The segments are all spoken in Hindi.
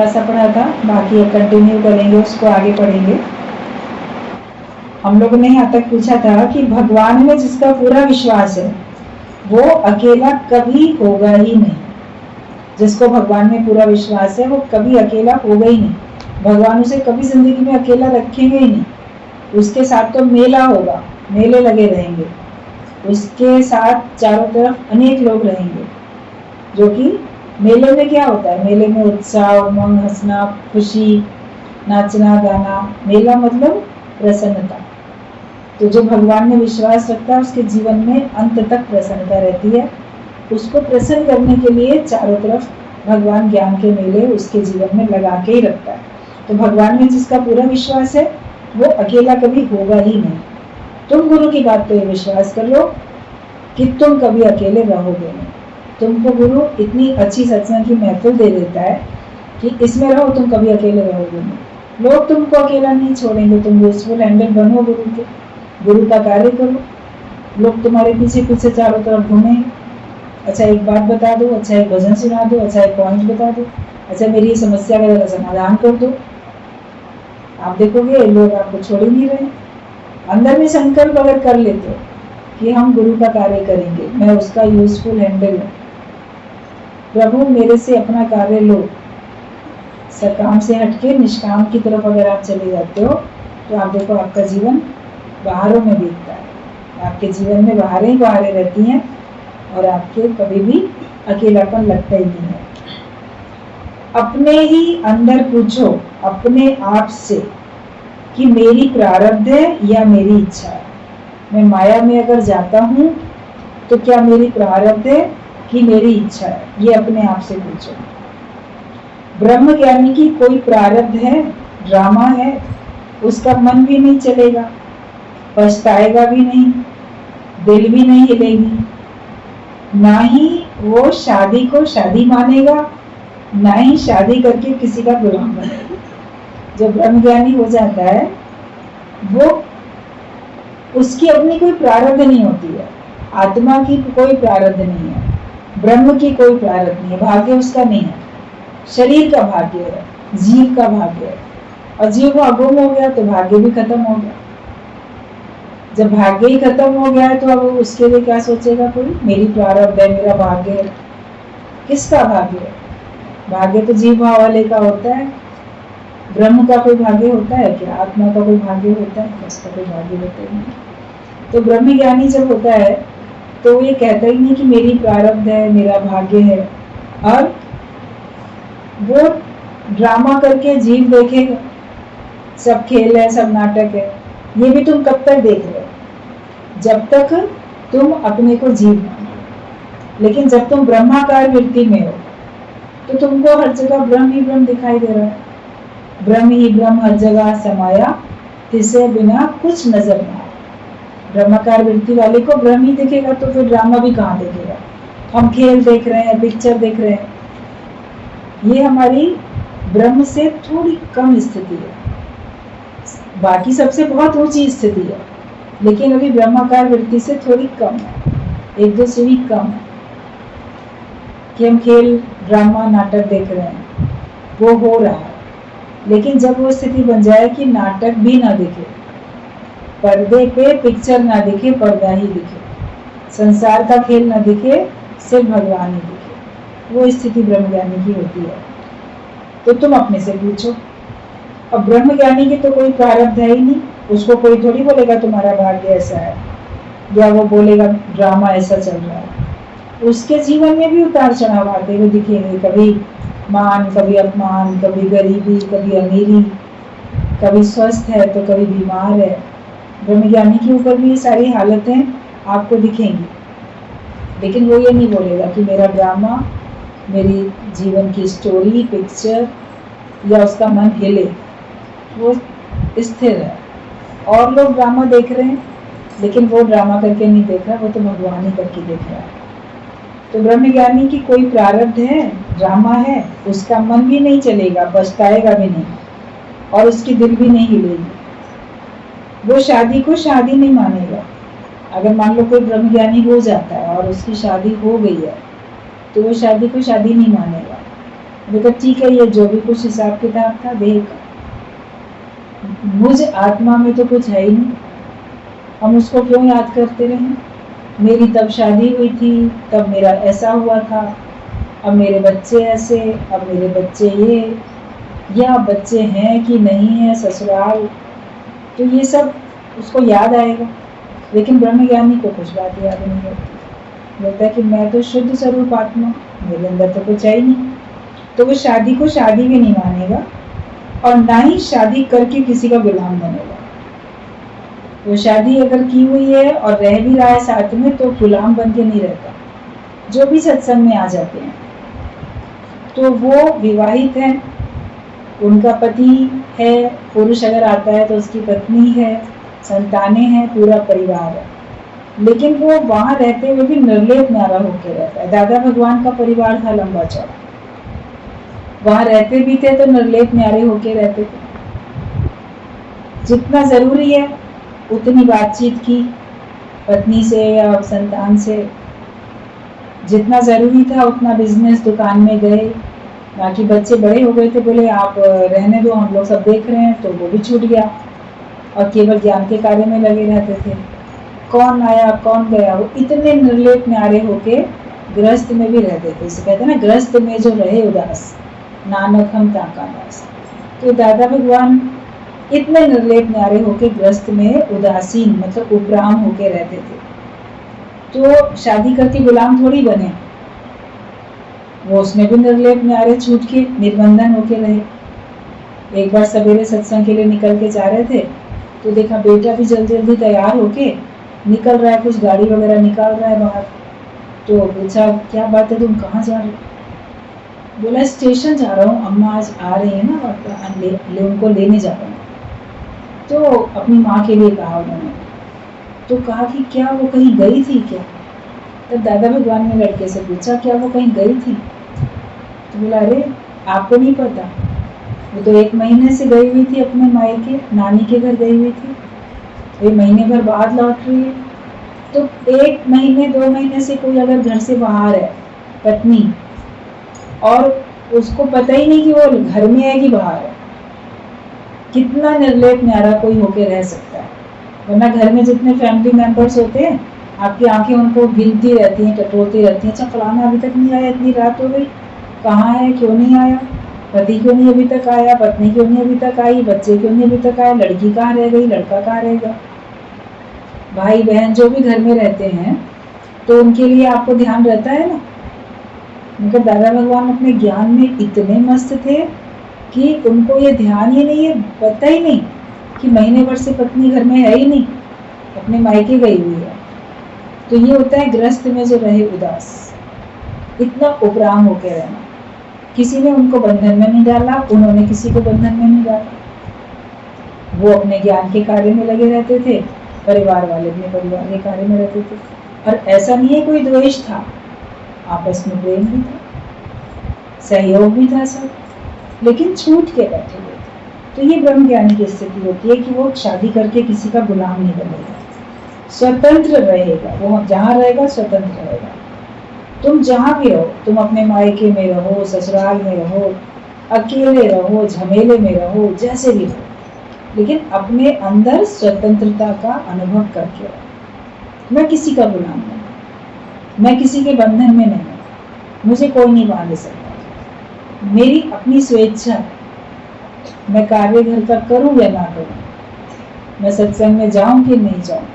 थोड़ा सा पढ़ा था, बाकी अब कंटिन्यू करेंगे, उसको आगे पढ़ेंगे। हम लोगों ने यहाँ तक पूछा था कि भगवान में जिसका पूरा विश्वास है वो अकेला कभी होगा ही नहीं। जिसको भगवान में पूरा विश्वास है वो कभी अकेला होगा ही नहीं। भगवान उसे कभी जिंदगी में अकेला रखेंगे ही नहीं। उसके साथ तो मेला होगा, मेले लगे रहेंगे, उसके साथ चारों तरफ अनेक लोग रहेंगे। जो कि मेले में क्या होता है, मेले में उत्साह, उमंग, हंसना, खुशी, नाचना, गाना। मेला मतलब प्रसन्नता। तो जो भगवान में विश्वास रखता है उसके जीवन में अंत तक प्रसन्नता रहती है। उसको प्रसन्न करने के लिए चारों तरफ भगवान ज्ञान के मेले उसके जीवन में लगा के ही रखता है। तो भगवान में जिसका पूरा विश्वास है वो अकेला कभी होगा ही नहीं। तुम गुरु की बात पे विश्वास कर लो कि तुम कभी अकेले रहोगे नहीं। तुमको गुरु इतनी अच्छी सत्संग की महफिल दे देता है कि इसमें रहो, तुम कभी अकेले रहोगे नहीं। लोग तुमको अकेला नहीं छोड़ेंगे। तुम यूजफुल हैंडल बनो गुरु के, गुरु का कार्य करो, लोग तुम्हारे पीछे पीछे चारों तरफ घूमेंगे। अच्छा एक बात बता दो, अच्छा एक भजन सुना दो, अच्छा एक पॉइंट बता दो, अच्छा मेरी ये समस्या का समाधान कर दो। आप देखोगे लोग आपको छोड़ ही नहीं रहे। अंदर में संकल्प अगर कर लेते हो कि हम गुरु का कार्य करेंगे, मैं उसका यूजफुल हैंडल हूँ, प्रभु मेरे से अपना कार्य लो, सकाम से हटके निष्काम की तरफ अगर आप चले जाते हो तो आप देखो आपका जीवन बाहरों में बीतता है। आपके जीवन में बाहरें ही बाहरें रहती हैं और आपके कभी भी अकेलापन लगता ही नहीं है। अपने ही अंदर पूछो अपने आप से कि मेरी प्रारब्ध है या मेरी इच्छा है। मैं माया में अगर जाता हूँ तो क्या मेरी प्रारब्ध है कि मेरी इच्छा है, ये अपने आप से पूछो। ब्रह्म ज्ञानी की कोई प्रारब्ध है, ड्रामा है, उसका मन भी नहीं चलेगा, पछताएगा भी नहीं, दिल भी नहीं हिलेगी, ना ही वो शादी को शादी मानेगा, ना ही शादी करके किसी का गुलाम बनेगा। जब ब्रह्म ज्ञानी हो जाता है वो उसकी अपनी कोई प्रारब्ध नहीं होती है। आत्मा की कोई प्रारब्ध नहीं है, ब्रह्म की कोई प्रारब्ध नहीं है, भाग्य उसका नहीं है। शरीर का भाग्य है, जीव का भाग्य है, और जीव वो अगुम हो गया तो भाग्य भी खत्म हो गया। जब भाग्य ही खत्म हो गया है तो अब उसके लिए क्या सोचेगा कोई, मेरी प्रारब्ध है, मेरा भाग्य है। किसका भाग्य है? भाग्य तो जीव भाव वाले का होता है। ब्रह्म का कोई भाग्य होता है क्या? आत्मा का कोई भाग्य होता है? उसका कोई भाग्य होता ही नहीं। तो ब्रह्म ज्ञानी जब होता है तो ये कहता ही नहीं कि मेरी प्रारब्ध है, मेरा भाग्य है, और वो ड्रामा करके जीव देखेगा सब खेल है, सब नाटक है। ये भी तुम कब तक देख रहे हो? जब तक तुम अपने को जीव मानो। लेकिन जब तुम ब्रह्माकार वृत्ति में हो तो तुमको हर जगह ब्रह्म ही ब्रह्म दिखाई दे रहा है। ब्रह्म ही ब्रह्म हर जगह समाया, तिसे बिना कुछ नजर ना आए। ब्रह्माकार वृत्ति वाले को ब्रह्म ही दिखेगा तो फिर ड्रामा भी कहाँ देखेगा? हम खेल देख रहे हैं, पिक्चर देख रहे हैं, ये हमारी ब्रह्म से थोड़ी कम स्थिति है। बाकी सबसे बहुत ऊंची स्थिति है, लेकिन अभी ब्रह्माकार वृत्ति से थोड़ी कम है, एक दो सीढ़ी कम है। कि हम खेल, ड्रामा, नाटक देख रहे हैं, वो हो रहा है। लेकिन जब वो स्थिति बन जाए कि नाटक भी ना दिखे, पर्दे पे पिक्चर ना दिखे, पर्दा ही दिखे, संसार का खेल ना दिखे, सिर्फ भगवान ही दिखे, वो स्थिति ब्रह्मज्ञानी की होती है। तो तुम अपने से पूछो। अब ब्रह्मज्ञानी की तो कोई प्रारब्ध है ही नहीं, उसको कोई थोड़ी बोलेगा तुम्हारा भाग्य ऐसा है, या वो बोलेगा ड्रामा ऐसा चल रहा है। उसके जीवन में भी उतार चढ़ाव आते हुए दिखेंगे, कभी मान, कभी अपमान, कभी गरीबी, कभी अमीरी, कभी स्वस्थ है तो कभी बीमार है। ब्रह्मज्ञानी के ऊपर भी ये सारी हालतें आपको दिखेंगी, लेकिन वो ये नहीं बोलेगा कि मेरा ड्रामा, मेरी जीवन की स्टोरी, पिक्चर, या उसका मन हिले। वो स्थिर है। और लोग ड्रामा देख रहे हैं, लेकिन वो ड्रामा करके नहीं देख रहा, वो तो भगवान ही करके देख रहा है। तो ब्रह्मज्ञानी की कोई प्रारब्ध है, ड्रामा है, उसका मन भी नहीं चलेगा, पछताएगा भी नहीं, और उसकी दिल भी नहीं हिलेगी। वो शादी को शादी नहीं मानेगा। अगर मान लो कोई ब्रह्मज्ञानी हो जाता है और उसकी शादी हो गई है तो वो शादी को शादी नहीं मानेगा, देखा ठीक है, ये जो भी कुछ हिसाब किताब था देह का, मुझ आत्मा में तो कुछ है ही नहीं, हम उसको क्यों याद करते रहे। मेरी तब शादी हुई थी, तब मेरा ऐसा हुआ था, अब मेरे बच्चे ऐसे, अब मेरे बच्चे ये, या बच्चे हैं कि नहीं है, ससुराल, तो ये सब उसको याद आएगा। लेकिन ब्रह्मज्ञानी को कुछ बात याद नहीं होती, बोलता है कि मैं तो शुद्ध स्वरूप आत्मा, मेरे अंदर तो कुछ है ही नहीं। तो वो शादी को शादी भी नहीं मानेगा और ना ही शादी करके किसी का गुलाम बनेगा। वो शादी अगर की हुई है और रह भी रहा है साथ में, तो गुलाम बन के नहीं रहता। जो भी सत्संग में आ जाते हैं तो वो विवाहित है, उनका पति है, पुरुष अगर आता है तो उसकी पत्नी है, संतानें हैं, पूरा परिवार है, लेकिन वो वहां रहते हुए भी निर्लेप न्यारा होकर रहता है। दादा भगवान का परिवार था लंबा चौड़ा, वहां रहते भी थे तो निर्लेप न्यारे होके रहते थे। जितना जरूरी है उतनी बातचीत की पत्नी से या संतान से, जितना जरूरी था उतना बिजनेस दुकान में गए। बाकी बच्चे बड़े हो गए थे, बोले आप रहने दो, हम लोग सब देख रहे हैं, तो वो भी छूट गया और केवल ज्ञान के कार्य में लगे रहते थे। कौन आया कौन गया, वो इतने निर्लेप न्यारे होके गृहस्थ में भी रहते थे। इसे कहते हैं ना, गृहस्थ में जो रहे उदास, नानक हम ताका दास। तो दादा भगवान इतने निर्लेप न्यारे होके गृहस्थ में उदासीन, मतलब उपराम होके रहते थे। तो शादी करके गुलाम थोड़ी बने, वो उसमें भी निर्लेप न्यारे छूट के निर्बंधन होके रहे। एक बार सवेरे सत्संग के लिए निकल के जा रहे थे तो देखा बेटा भी जल्दी जल्दी तैयार होके निकल रहा है, कुछ गाड़ी वगैरह निकाल रहा है बाहर। तो पूछा क्या बात है, तुम कहाँ जा रहे हो? बोला स्टेशन जा रहा हूँ, अम्मा आज आ रही है ना, उनको लेने जा रहा हूँ। तो अपनी माँ के लिए कहा उन्होंने। तो कहा कि क्या वो कहीं गई थी क्या? तब दादा भगवान ने लड़के से पूछा क्या वो कहीं गई थी? तो बोला अरे आपको नहीं पता, वो तो 1 महीने से गई हुई थी अपने मायके, नानी के घर गई हुई थी, ये महीने भर बाद लौट रही है। तो 1 महीने 2 महीने से कोई अगर घर से बाहर है पत्नी, और उसको पता ही नहीं कि वो घर में है कि बाहर है, कितना निर्लेप न्यारा कोई होके रह सकता है। वरना घर में जितने फैमिली मेंबर्स होते हैं, आपकी आंखें उनको गिनती रहती हैं, टटोलती रहती हैं, अच्छा फलाना अभी तक नहीं आया, इतनी रात हो गई, कहाँ है, क्यों नहीं आया, पति क्यों नहीं अभी तक आया, पत्नी क्यों नहीं अभी तक आई, बच्चे क्यों नहीं अभी तक आए, लड़की कहाँ रह गई, लड़का कहाँ रहेगा। भाई बहन जो भी घर में रहते हैं तो उनके लिए आपको ध्यान रहता है ना। मगर दादा भगवान अपने ज्ञान में इतने मस्त थे कि उनको ये ध्यान ही नहीं है, पता ही नहीं कि महीने भर से पत्नी घर में है ही नहीं, अपने मायके गई हुई है। तो ये होता है गृहस्थ में जो रहे उदास, इतना उपराम होके रहना। किसी ने उनको बंधन में नहीं डाला, उन्होंने किसी को बंधन में नहीं डाला। वो अपने ज्ञान के कार्य में लगे रहते थे, परिवार वाले अपने परिवार के कार्य में रहते थे। और ऐसा नहीं है कोई द्वेष था, आपस में प्रेम भी था, सहयोग भी था सब, लेकिन छूट के बैठे हुए थे। तो ये ब्रह्म ज्ञानी की स्थिति होती है कि वो शादी करके किसी का गुलाम नहीं बनेगा, स्वतंत्र रहेगा। वो जहाँ रहेगा स्वतंत्र रहेगा। तुम जहाँ भी रहो, तुम अपने मायके में रहो, ससुराल में रहो, अकेले रहो, झमेले में रहो, जैसे भी रहो, लेकिन अपने अंदर स्वतंत्रता का अनुभव करके रहो। मैं किसी का गुलाम नहीं, मैं किसी के बंधन में नहीं, मुझे कोई नहीं बांध सकता, मेरी अपनी स्वेच्छा, मैं कार्य घर का करूं या ना करूं, मैं सत्संग में जाऊं कि नहीं जाऊं,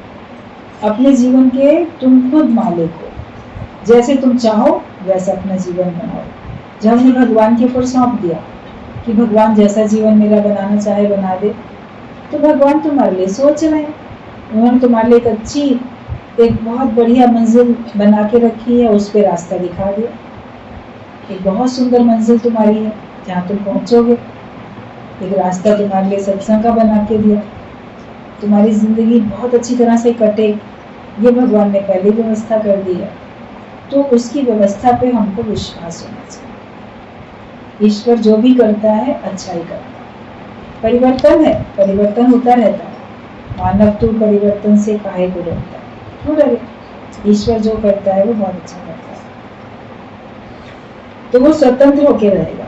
अपने जीवन के तुम खुद मालिक हो, जैसे तुम चाहो वैसा अपना जीवन बनाओ। जब हमने भगवान के ऊपर सौंप दिया कि भगवान जैसा जीवन मेरा बनाना चाहे बना दे, तो भगवान तुम्हारे लिए सोच रहे हैं। उन्होंने तुम्हारे लिए एक अच्छी, एक बहुत बढ़िया मंजिल बना के रखी है, उस पर रास्ता दिखा दिया। एक बहुत सुंदर मंजिल तुम्हारी है जहाँ तुम पहुँचोगे, एक रास्ता तुम्हारे लिए सत्संग का बना के दिया, तुम्हारी जिंदगी बहुत अच्छी तरह से कटे, ये भगवान ने पहले व्यवस्था कर दी है। तो उसकी व्यवस्था पे हमको विश्वास होना चाहिए। ईश्वर जो भी करता है अच्छा ही करता है। परिवर्तन है, परिवर्तन होता रहता है। मानव तू परिवर्तन से काहे को डरता है, क्यों डरे? ईश्वर जो करता है वो बहुत अच्छा करता है। तो वो स्वतंत्र होके रहेगा।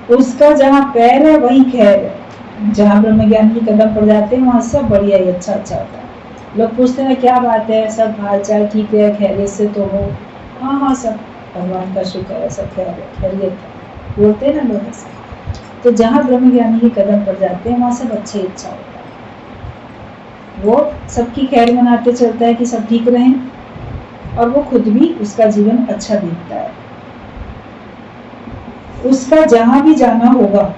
उसका जहाँ पैर है वहीं खैर है। जहाँ ब्रह्म ज्ञान की कदम पड़ जाते हैं वहाँ सब बढ़िया ही अच्छा अच्छा होता है। लोग पूछते हैं क्या बात है, सब हालचाल ठीक है, खैरियत से तो हो? हाँ हाँ, सब भगवान का शुक्र है, सब खैरियत है, बोलते हैं ना लोग ऐसे। तो जहाँ ब्रह्म ज्ञानी के कदम पड़ जाते हैं वहाँ सब अच्छे इच्छा होता है। वो सबकी खैर मनाते चलता है कि सब ठीक रहें, और वो खुद भी उसका जीवन अच्छा बीतता है। उसका जहाँ भी जाना होगा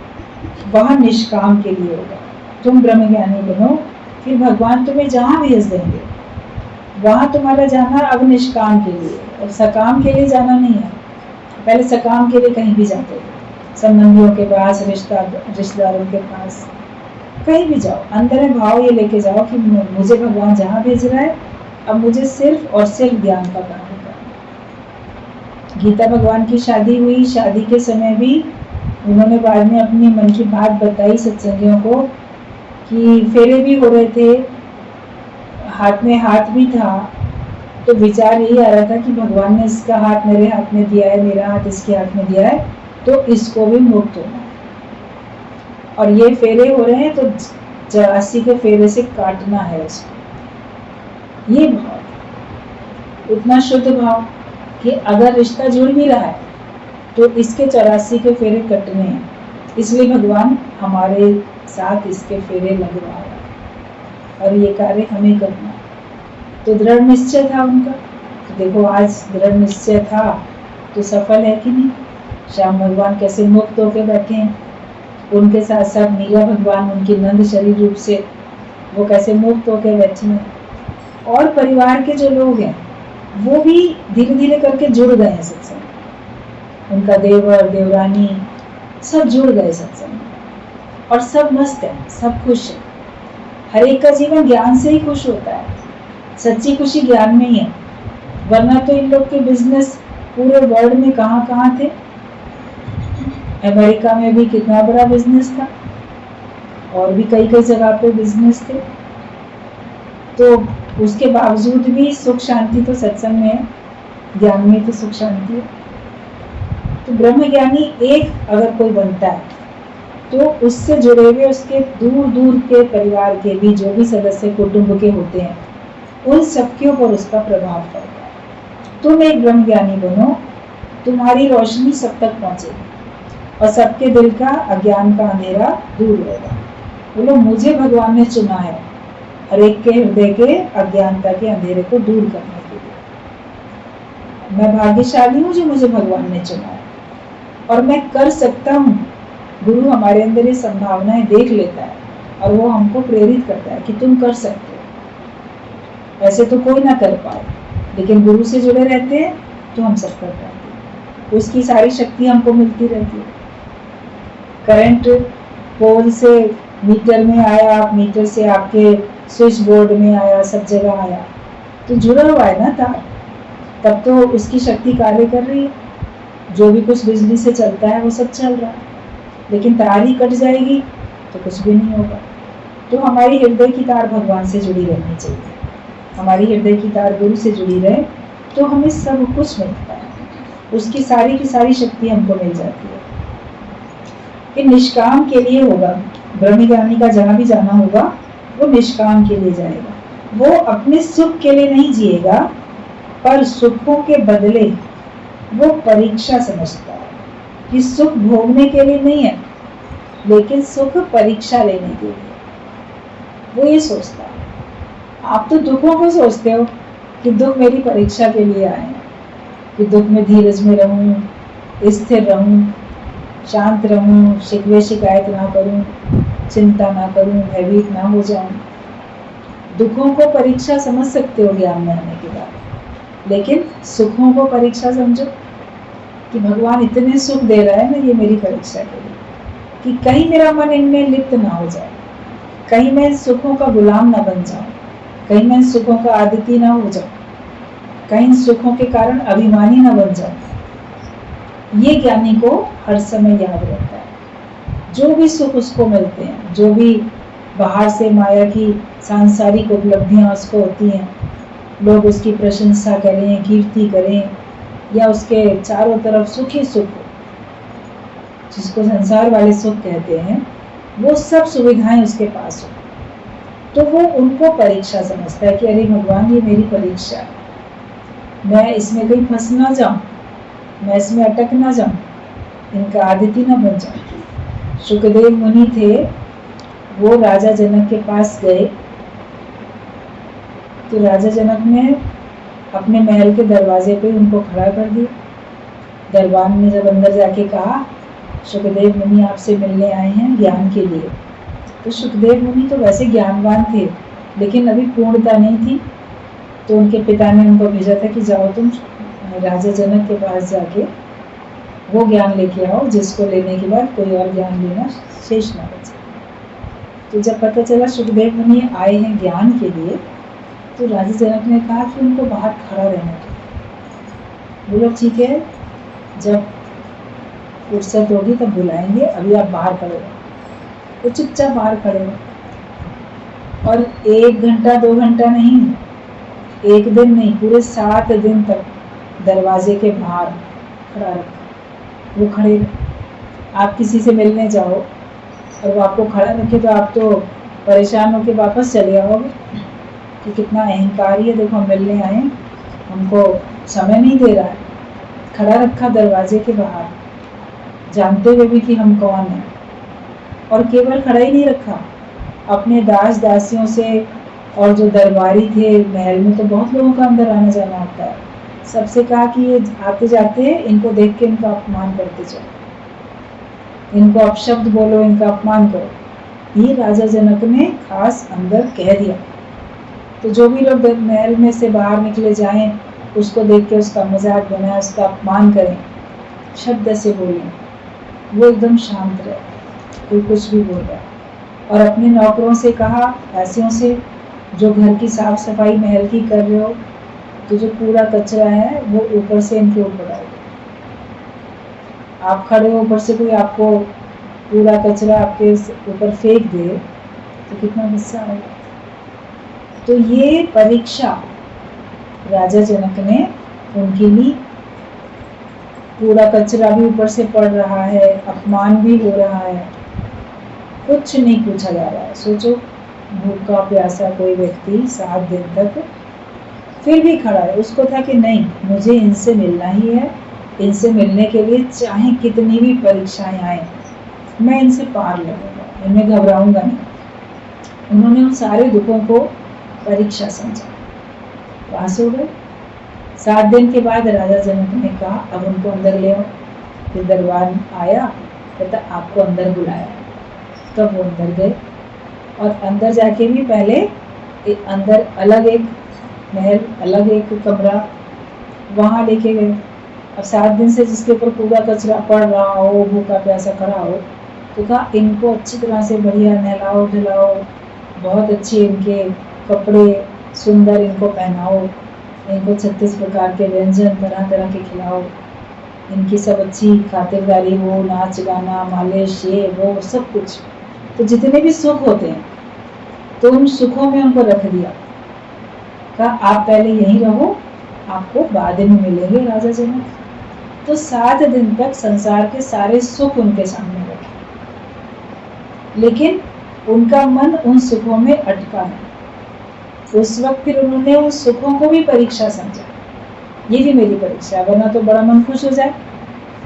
वहाँ निष्काम के लिए होगा। तुम ब्रह्म ज्ञानी बनो, फिर भगवान तुम्हें जहाँ भेज देंगे वहाँ तुम्हारा जाना अब निष्काम के लिए, और सकाम के लिए जाना नहीं है। पहले सकाम के लिए कहीं भी जाते थे, संबंधियों के पास, रिश्तेदारों के पास, कहीं भी जाओ, अंदर में भाव ये लेके जाओ कि मुझे भगवान जहाँ भेज रहा है, अब मुझे सिर्फ और सिर्फ ज्ञान का काम करना। गीता भगवान की शादी हुई, शादी के समय भी उन्होंने बाद में अपनी मन की बात बताई सत्संगियों को कि फेरे भी हो रहे थे, हाथ में हाथ भी था, तो विचार यही आ रहा था कि भगवान ने इसका हाथ मेरे हाथ में दिया है, मेरा हाथ इसके हाथ में दिया है, तो इसको भी मुक्त होना। और ये फेरे हो रहे हैं तो 84 के फेरे से काटना है इसको। ये भाव, उतना शुद्ध भाव कि अगर रिश्ता जुड़ भी रहा है तो इसके 84 के फेरे कटने हैं, इसलिए भगवान हमारे साथ इसके फेरे लगवा रहा है और ये कार्य हमें करना है। तो दृढ़ निश्चय था उनका, तो देखो आज दृढ़ निश्चय था तो सफल है कि नहीं। श्याम भगवान कैसे मुक्त होकर बैठे हैं, उनके साथ साथ मीरा भगवान उनकी नंद शरीर रूप से वो कैसे मुक्त होकर बैठे हैं, और परिवार के जो लोग हैं वो भी धीरे धीरे करके जुड़ गए हैं सत्संग। उनका देवर देवरानी सब जुड़ गए सत्संग, और सब मस्त है, सब खुश है। हर एक का जीवन ज्ञान से ही खुश होता है, सच्ची खुशी ज्ञान में ही है। वरना तो इन लोग के बिजनेस पूरे वर्ल्ड में कहाँ कहाँ थे। अमेरिका में भी कितना बड़ा बिजनेस था, और भी कई कई जगह पे बिजनेस थे, तो उसके बावजूद भी सुख शांति तो सत्संग में है, ज्ञान में तो सुख शांति है। तो ब्रह्म ज्ञानी एक अगर कोई बनता है तो उससे जुड़े हुए उसके दूर दूर के परिवार के भी जो भी सदस्य कुटुंब के होते हैं, उन सबके ऊपर उसका प्रभाव पड़ता है। तुम एक ब्रह्म ज्ञानी बनो, तुम्हारी रोशनी सब तक पहुंचेगी और सबके दिल का अज्ञान का अंधेरा दूर होगा। बोलो मुझे भगवान ने चुना है हर एक के हृदय के अज्ञानता के अंधेरे को दूर करने के लिए। मैं भाग्यशाली हूँ जो मुझे भगवान ने चुना है, और मैं कर सकता हूँ। गुरु हमारे अंदर ये संभावनाएं देख लेता है और वो हमको प्रेरित करता है कि तुम कर सकते हो। ऐसे तो कोई ना कर पाए, लेकिन गुरु से जुड़े रहते हैं तो हम सब कर पाते हैं। उसकी सारी शक्ति हमको मिलती रहती है। करंट पोल से मीटर में आया, मीटर से आपके स्विच बोर्ड में आया, सब जगह आया, तो जुड़ा हुआ है ना तार, तब तो उसकी शक्ति कार्य कर रही है। जो भी कुछ बिजली से चलता है वो सब चल रहा है, लेकिन तार ही कट जाएगी तो कुछ भी नहीं होगा। तो हमारी हृदय की तार भगवान से जुड़ी रहनी चाहिए, हमारी हृदय की तार गुरु से जुड़ी रहे तो हमें सब कुछ मिलता है, उसकी सारी की सारी शक्ति हमको मिल जाती है। कि निष्काम के लिए होगा, ब्रह्मज्ञानी का जहाँ भी जाना होगा वो निष्काम के लिए जाएगा। वो अपने सुख के लिए नहीं जिएगा, पर सुखों के बदले वो परीक्षा समझता है कि सुख भोगने के लिए नहीं है, लेकिन सुख परीक्षा लेने के लिए। वो ये सोचता है। आप तो दुखों को सोचते हो कि दुख मेरी परीक्षा के लिए आए हैं, कि दुख में धीरज में रहूं, स्थिर रहूं, शांत रहूं, शिकवे शिकायत ना करूं, चिंता ना करूं, भयभीत ना हो जाऊं। दुखों को परीक्षा समझ सकते हो ज्ञान में आने के बाद, लेकिन सुखों को परीक्षा समझो कि भगवान इतने सुख दे रहा है ना, ये मेरी परीक्षा के लिए, कि कहीं मेरा मन इनमें लिप्त ना हो जाए, कहीं मैं सुखों का गुलाम ना बन जाऊं, कहीं मैं सुखों का आदिति ना हो जाऊं, कहीं सुखों के कारण अभिमानी ना बन जाऊं। ये ज्ञानी को हर समय याद रहता है। जो भी सुख उसको मिलते हैं, जो भी बाहर से माया की सांसारिक उपलब्धियां उसको होती हैं, लोग उसकी प्रशंसा करें, कीर्ति करें, या उसके चारों तरफ सुख ही सुख हो, जिसको संसार वाले सुख कहते हैं, वो सब सुविधाएं उसके पास हो, तो वो उनको परीक्षा समझता है कि अरे भगवान, ये मेरी परीक्षा है, मैं इसमें कहीं फंस ना जाऊं, मैं इसमें अटक ना जाऊं, इनका आदिति ना बन जाऊं। सुखदेव मुनि थे, वो राजा जनक के पास गए, तो राजा जनक ने अपने महल के दरवाजे पे उनको खड़ा कर दिया। दरबार ने जब अंदर जाके कहा, सुखदेव मुनि आपसे मिलने आए हैं ज्ञान के लिए, तो सुखदेव मुनि तो वैसे ज्ञानवान थे, लेकिन अभी पूर्णता नहीं थी, तो उनके पिता ने उनको भेजा था कि जाओ तुम राजा जनक के पास जाके वो ज्ञान लेके आओ जिसको लेने के बाद कोई और ज्ञान लेना शेष ना बचे। तो जब पता चला सुखदेव मुनि आए हैं ज्ञान के लिए, तो राजा जनक ने कहा कि उनको बाहर खड़ा रहना चाहिए। बोलो ठीक है, जब फुर्सत होगी तब बुलाएंगे, अभी आप बाहर खड़े रहो। तो चुपचाप बाहर खड़े रहो, और 1 घंटा 2 घंटा नहीं, 1 दिन नहीं, पूरे 7 दिन तक दरवाजे के बाहर खड़ा रखा। वो खड़े, आप किसी से मिलने जाओ और वो आपको खड़ा रखे, तो आप तो परेशान होकर वापस चले आओगे कि कितना अहंकारी है, देखो हम मिलने आए, हमको समय नहीं दे रहा है। खड़ा रखा दरवाजे के बाहर, जानते हुए भी कि हम कौन हैं। और केवल खड़ा ही नहीं रखा, अपने दास दासियों से और जो दरबारी थे महल में, तो बहुत लोगों का अंदर आना जाना होता है, सबसे कहा कि ये आते जाते इनको देख के इनका अपमान करते चलो, इनको अपशब्द बोलो, इनका अपमान करो। ये राजा जनक ने खास अंदर कह दिया। तो जो भी लोग महल में से बाहर निकले जाएं, उसको देख के उसका मजाक बनाए, उसका अपमान करें, शब्द से बोलें, वो एकदम शांत रहे, कोई कुछ भी बोल रहा है। और अपने नौकरों से कहा, दासियों से, जो घर की साफ सफाई महल की कर रहे हो, तो जो कूड़ा कचरा है वो ऊपर से इनके ऊपर आएगा। आप खड़े हो, ऊपर से कोई आपको कूड़ा कचरा आपके ऊपर फेंक दे तो कितना गुस्सा आएगा। तो ये परीक्षा राजा जनक ने उनके लिए, कूड़ा कचरा भी ऊपर से पड़ रहा है, अपमान भी हो रहा है, कुछ नहीं पूछा जा रहा है। सोचो, भूखा प्यासा कोई व्यक्ति 7 दिन तक फिर भी खड़ा है, उसको था कि नहीं, मुझे इनसे मिलना ही है, इनसे मिलने के लिए चाहे कितनी भी परीक्षाएं आए, मैं इनसे पार लगूंगा, इनमें घबराऊंगा नहीं। उन्होंने उन सारे दुखों को परीक्षा समझा, पास हो गए। 7 दिन के बाद राजा जनक ने कहा, अब उनको अंदर ले आओ। फिर दरबार आया, कहता आपको अंदर बुलाया। तब वो अंदर गए, और अंदर जाके भी पहले अंदर अलग एक महल, अलग एक कमरा, वहाँ लेके गए। अब 7 दिन से जिसके ऊपर कूड़ा कचरा पड़ रहा हो, भूखा प्यासा खड़ा हो, तो कहा इनको अच्छी तरह से बढ़िया नहलाओ धुलाओ, बहुत अच्छे इनके कपड़े सुंदर इनको पहनाओ, इनको 36 प्रकार के व्यंजन तरह तरह के खिलाओ, इनकी सब अच्छी खातिरदारी हो, नाच गाना मालिश ये वो सब कुछ। तो जितने भी सुख होते हैं, तो उन सुखों में उनको रख दिया। कहा आप पहले यहीं रहो, आपको बाद में मिलेंगे राजा जनक। तो 7 दिन तक संसार के सारे सुख उनके सामने रखे, लेकिन उनका मन उन सुखों में अटका नहीं। उस वक्त फिर उन्होंने उन सुखों को भी परीक्षा समझा, ये भी मेरी परीक्षा, वरना तो बड़ा मन खुश हो जाए,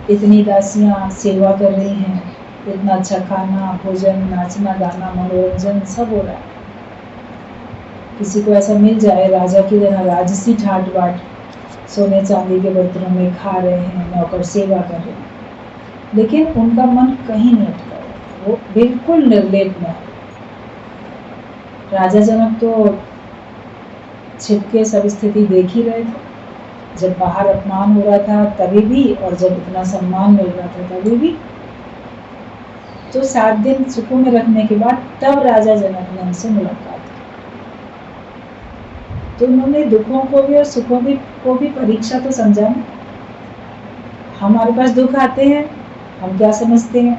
इतनी दासियां सेवा कर रही हैं, इतना अच्छा खाना भोजन, नाचना गाना मनोरंजन सब हो रहा है। किसी को ऐसा मिल जाए राजा की तरह राजसी ठाट बाट, सोने चांदी के बर्तनों में खा रहे हैं, नौकर सेवा कर रहे हैं, लेकिन उनका मन कहीं नहीं अटका, वो बिल्कुल निर्लेप में। राजा जनक तो छिपके सब स्थिति देख ही रहे थे, जब बाहर अपमान हो रहा था तभी भी, और जब इतना सम्मान मिल रहा था तभी भी। तो 7 दिन सुखों में रखने के बाद तब राजा जनक ने उनसे मुलाकात की। तो उन्होंने दुखों को भी और सुखों को भी परीक्षा तो समझा ना। हमारे पास दुख आते हैं, हम क्या समझते हैं,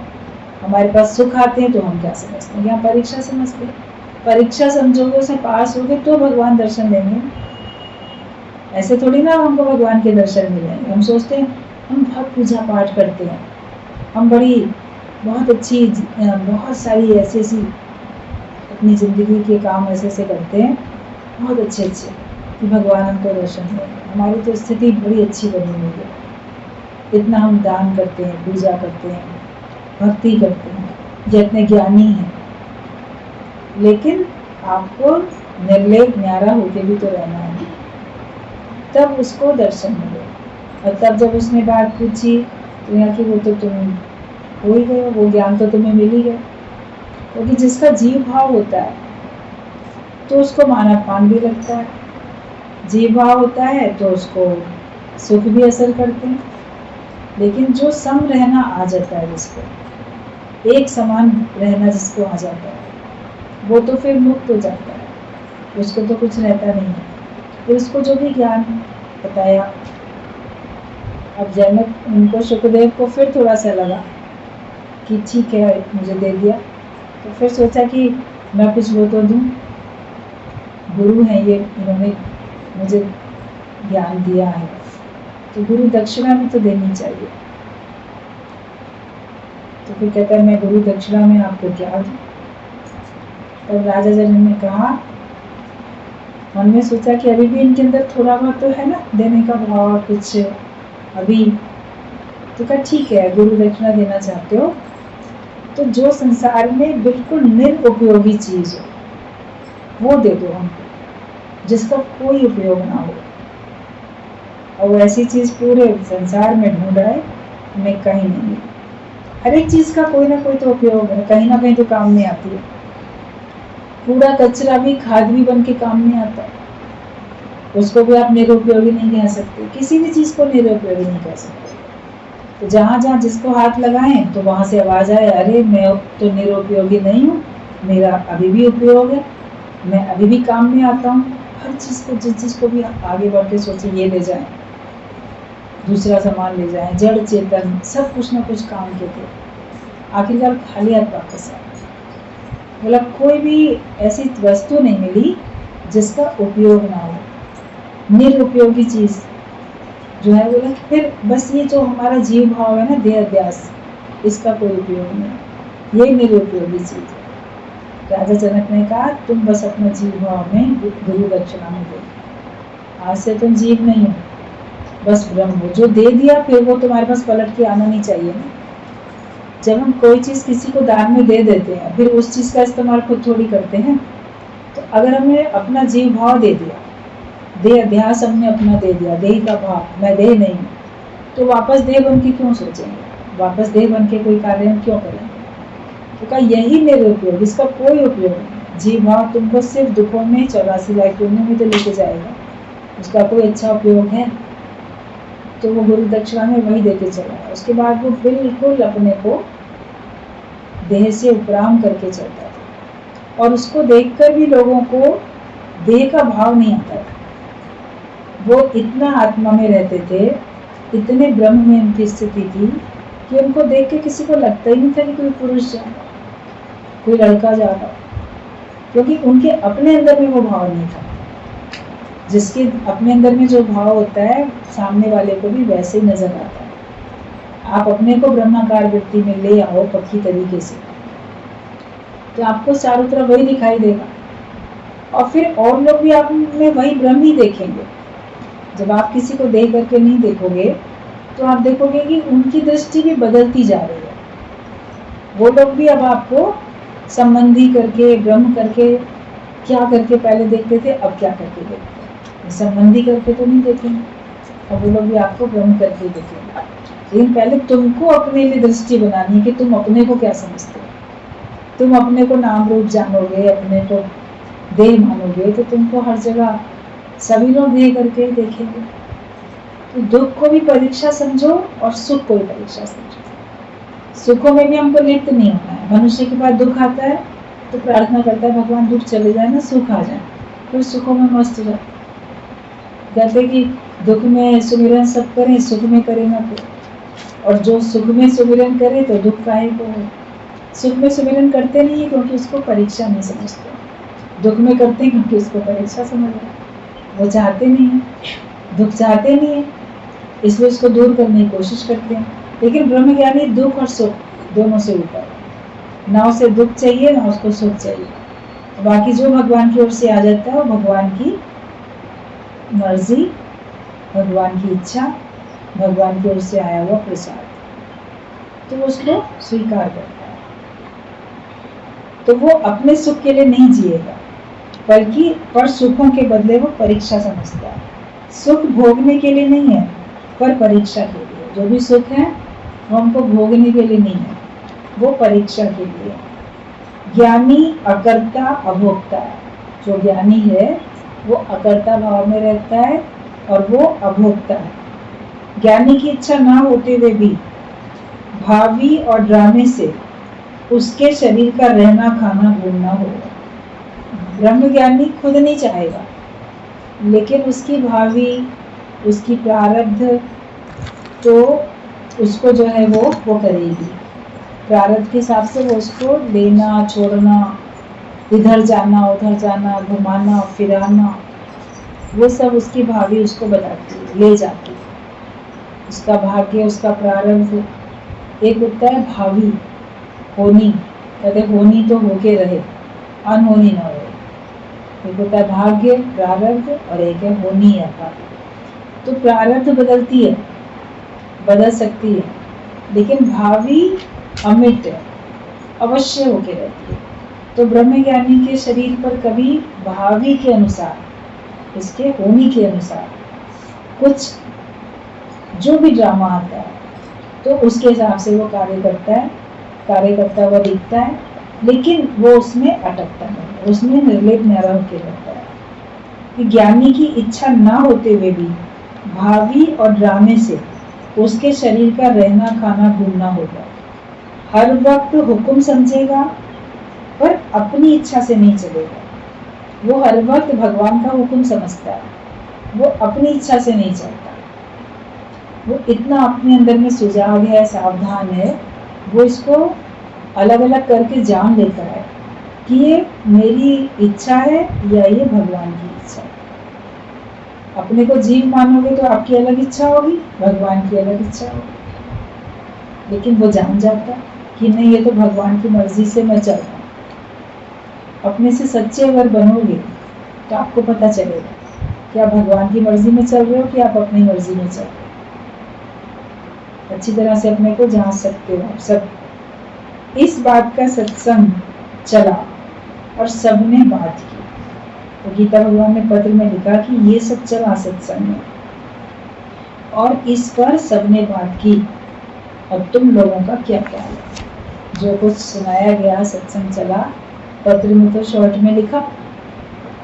हमारे पास सुख आते हैं तो हम क्या समझते हैं, यहाँ परीक्षा समझते हैं। परीक्षा समझोगे, उसमें पास होगे तो भगवान दर्शन देंगे। ऐसे थोड़ी ना हमको भगवान के दर्शन मिलेंगे। हम सोचते हैं हम बहुत पूजा पाठ करते हैं, हम बहुत सारी ऐसी ऐसी अपनी ज़िंदगी के काम ऐसे ऐसे करते हैं, बहुत अच्छे कि भगवान हमको दर्शन दें। हमारी तो स्थिति बड़ी अच्छी बनी हुई है, इतना हम दान करते हैं, पूजा करते हैं, भक्ति करते हैं, ये इतने ज्ञानी हैं, लेकिन आपको निर्लेप न्यारा होके भी तो रहना है, तब उसको दर्शन मिले। और तब जब उसने बात पूछी तो यहाँ की वो तो तुम हो ही गए, वो ज्ञान तो तुम्हें मिल ही गया। क्योंकि जिसका जीव भाव होता है तो उसको मानव पान भी लगता है, जीव भाव होता है तो उसको सुख भी असर करते हैं। लेकिन जो सम रहना आ जाता है, जिसको एक समान रहना जिसको आ जाता है, वो तो फिर मुक्त हो जाता है, उसको तो कुछ रहता नहीं है। फिर उसको जो भी ज्ञान बताया, अब जनक उनको शुक्रदेव को फिर थोड़ा सा लगा कि ठीक है मुझे दे दिया, तो फिर सोचा कि मैं कुछ वो तो दूँ, गुरु हैं ये, इन्होंने मुझे ज्ञान दिया है, तो गुरु दक्षिणा भी तो देनी चाहिए। तो फिर कहता है मैं गुरु दक्षिणा में आपको क्या दूँ। तब राजा जनक ने कहा, मन में सोचा कि अभी भी इनके अंदर थोड़ा बहुत तो है ना देने का भाव कुछ अभी, तो कहा ठीक है गुरु दक्षिणा देना चाहते हो तो जो संसार में बिल्कुल निरुपयोगी चीज हो वो दे दो हमको, जिसका कोई उपयोग ना हो। और वो ऐसी चीज पूरे संसार में ढूंढ आए, हमें कहीं नहीं मिली। हर एक चीज का कोई ना कोई तो उपयोग है, कहीं ना कहीं तो काम में आती है। कूड़ा कचरा भी खाद भी बन के काम में आता है, उसको भी आप निरुपयोगी नहीं कह सकते, किसी भी चीज को निरुपयोगी नहीं कह सकते। तो जहाँ जहाँ जिसको हाथ लगाएं तो वहां से आवाज आए, अरे मैं तो निरुपयोगी नहीं हूँ, मेरा अभी भी उपयोग है, मैं अभी भी काम में आता हूँ। हर चीज को, जिस चीज को भी आगे बढ़ के सोचे ये ले जाए, दूसरा सामान ले जाए, जड़ चेतन सब कुछ ना कुछ काम के थे, आखिरकार खाली हाथ वापस आए। बोला कोई भी ऐसी वस्तु नहीं मिली जिसका उपयोग ना हो, निरुपयोगी चीज जो है। बोला फिर बस ये जो हमारा जीव भाव है ना, देह अध्यास, इसका कोई उपयोग नहीं, ये निरुपयोगी चीज है। राजा जनक ने कहा तुम बस अपना जीव भाव में गुरु दक्षिणा में दो, आज से तुम जीव नहीं हो, बस ब्रह्म हो। जो दे दिया फिर वो तुम्हारे पास पलट के आना नहीं चाहिए ना। जब हम कोई चीज किसी को दान में दे देते हैं, फिर उस चीज का इस्तेमाल खुद थोड़ी करते हैं। तो अगर हमने अपना जीव भाव दे दिया, देह अध्यास हमने अपना दे दिया, देह का भाव, मैं देह नहीं हूँ, तो वापस देह बन के क्यों सोचेंगे, वापस देह बन के कोई कार्य हम क्यों करेंगे। तो कहा यही निरुपयोग, इसका कोई उपयोग नहीं। जीव भाव तुमको सिर्फ दुखों में 84 लाख योनियों में तो लेके जाएगा, उसका कोई अच्छा उपयोग है। तो वो गुरु दक्षिणा में वही देके चला। उसके बाद वो बिल्कुल अपने को देह से उपराम करके चलता था, और उसको देखकर भी लोगों को देह का भाव नहीं आता था। वो इतना आत्मा में रहते थे, इतने ब्रह्म में उनकी स्थिति थी कि उनको देख के किसी को लगता ही नहीं था कि कोई पुरुष जा रहा, कोई लड़का जा रहा, क्योंकि उनके अपने अंदर में वो भाव नहीं था। जिसके अपने अंदर में जो भाव होता है, सामने वाले को भी वैसे ही नजर आता है। आप अपने को ब्रह्माकार वृत्ति में ले आओ पक्की तरीके से, तो आपको चारों तरफ वही दिखाई देगा, और फिर और लोग भी आप में वही ब्रह्म ही देखेंगे। जब आप किसी को देख करके नहीं देखोगे तो आप देखोगे कि उनकी दृष्टि भी बदलती जा रही है। वो लोग भी अब आपको संबंधी करके, ब्रह्म करके, क्या करके पहले देखते थे, अब क्या करके देखते हैं। संबंधी करके तो नहीं देखेंगे, अब वो लोग भी आपको ब्रह्म करके देखेंगे। लेकिन पहले तुमको अपने लिए दृष्टि बनानी है कि तुम अपने को क्या समझते हो। तुम अपने को नाम रूप जानोगे, अपने को देह मानोगे, तो तुमको हर जगह सभी लोग देह करके ही देखेंगे। तो दुख को भी परीक्षा समझो और सुख को भी परीक्षा समझो। सुखों में भी हमको लिप्त नहीं होना है। मनुष्य के पास दुख आता है तो प्रार्थना करता है भगवान दुख चले जाए ना, सुख आ जाए, फिर सुखों में मस्त हो जाए। कहते कि दुख में सुमिरन सब करें, सुख में करे ना कोई। और जो सुख में सुमिरन करे तो दुख काहे को हो। सुख में सुमिरन करते नहीं है क्योंकि उसको परीक्षा नहीं समझते, दुख में करते हैं क्योंकि उसको परीक्षा समझ रहे। वो चाहते नहीं है, दुख चाहते नहीं है, इसलिए उसको दूर करने की कोशिश करते हैं। लेकिन ब्रह्मज्ञानी दुख और सुख दोनों से ऊपर, ना उसे दुख चाहिए ना उसको सुख चाहिए। तो बाकी जो भगवान की ओर से आ जाता है वो भगवान की मर्जी, भगवान की इच्छा, भगवान की ओर से आया हुआ प्रसाद, तो वो उसको स्वीकार करता है। तो वो अपने सुख के लिए नहीं जिएगा, बल्कि पर सुखों के बदले वो परीक्षा समझता है। सुख भोगने के लिए नहीं है, पर परीक्षा के लिए। जो भी सुख है वो हमको भोगने के लिए नहीं है, वो परीक्षा के लिए। ज्ञानी अकर्ता अभोक्ता है। जो ज्ञानी है वो अकर्ता भाव में रहता है और वो अभोक्ता है। ज्ञानी की इच्छा ना होते हुए भी भावी और ड्रामे से उसके शरीर का रहना खाना घूमना होगा। ब्रह्मज्ञानी खुद नहीं चाहेगा, लेकिन उसकी भावी, उसकी प्रारब्ध तो उसको जो है वो करेगी। प्रारब्ध के हिसाब से वो उसको लेना छोड़ना, इधर जाना उधर जाना, घुमाना फिराना, वो सब उसकी भावी उसको बताती है, ले जाती है। उसका भाग्य, उसका प्रारब्ध। एक होता है भावी, होनी, कहते होनी तो होके रहे, अनहोनी ना हो। एक होता है भाग्य, प्रारब्ध, और एक है होनी या भावी। तो प्रारब्ध बदलती है, बदल सकती है, लेकिन भावी अमिट है, अवश्य होके रहती है। तो ब्रह्मज्ञानी के शरीर पर कभी भावी के अनुसार, इसके होनी के अनुसार कुछ जो भी ड्रामा आता है तो उसके हिसाब से वो कार्य करता हुआ दिखता है, लेकिन वो उसमें अटकता नहीं, उसमें निर्लेप न होकर रहता है। कि ज्ञानी की इच्छा ना होते हुए भी भावी और ड्रामे से उसके शरीर का रहना खाना घूमना होगा। हर वक्त हुक्म समझेगा पर अपनी इच्छा से नहीं चलेगा। वो हर वक्त भगवान का हुक्म समझता है, वो अपनी इच्छा से नहीं चलता। वो इतना अपने अंदर में सुजाग है, सावधान है, वो इसको अलग अलग करके जान लेता है कि ये मेरी इच्छा है या ये भगवान की इच्छा है। अपने को जीव मानोगे तो आपकी अलग इच्छा होगी, भगवान की अलग इच्छा होगी। लेकिन वो जान जाता कि नहीं, ये तो भगवान की मर्जी से मैं चल रहा हूँ। अपने से सच्चे अगर बनोगे तो आपको पता चलेगा कि आप भगवान की मर्जी में चल रहे हो कि आप अपनी मर्जी में चल रहे हो। अच्छी तरह से अपने को जांच सकते हो। सब इस बात का सत्संग चला और सबने बात की। तो गीता भगवान ने पत्र में लिखा कि ये सब चला सत्संग में और इस पर सबने बात की। अब तुम लोगों का क्या ख्याल है? जो कुछ सुनाया गया, सत्संग चला, पत्र में तो शॉर्ट में लिखा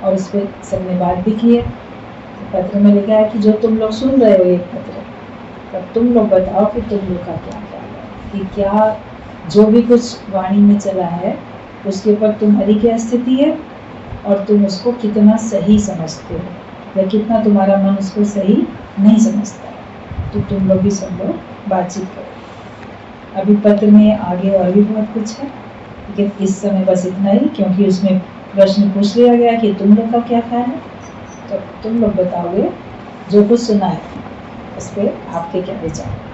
और इस पर सबने बात भी की है। तो पत्र में लिखा है कि जो तुम लोग सुन रहे हो ये पत्र, तब तुम लोग बताओ कि तुम लोग का क्या ख्याल है, कि क्या जो भी कुछ वाणी में चला है उसके ऊपर तुम्हारी क्या स्थिति है और तुम उसको कितना सही समझते हो या कितना तुम्हारा मन उसको सही नहीं समझता है। तो तुम लोग भी सब लोग बातचीत करो। अभी पत्र में आगे और भी बहुत कुछ है, लेकिन इस समय बस इतना ही, क्योंकि उसमें प्रश्न पूछ लिया गया कि तुम लोग का क्या ख्याल है। तो तुम लोग बताओगे जो कुछ सुना है उस पर आपके क्या विचार।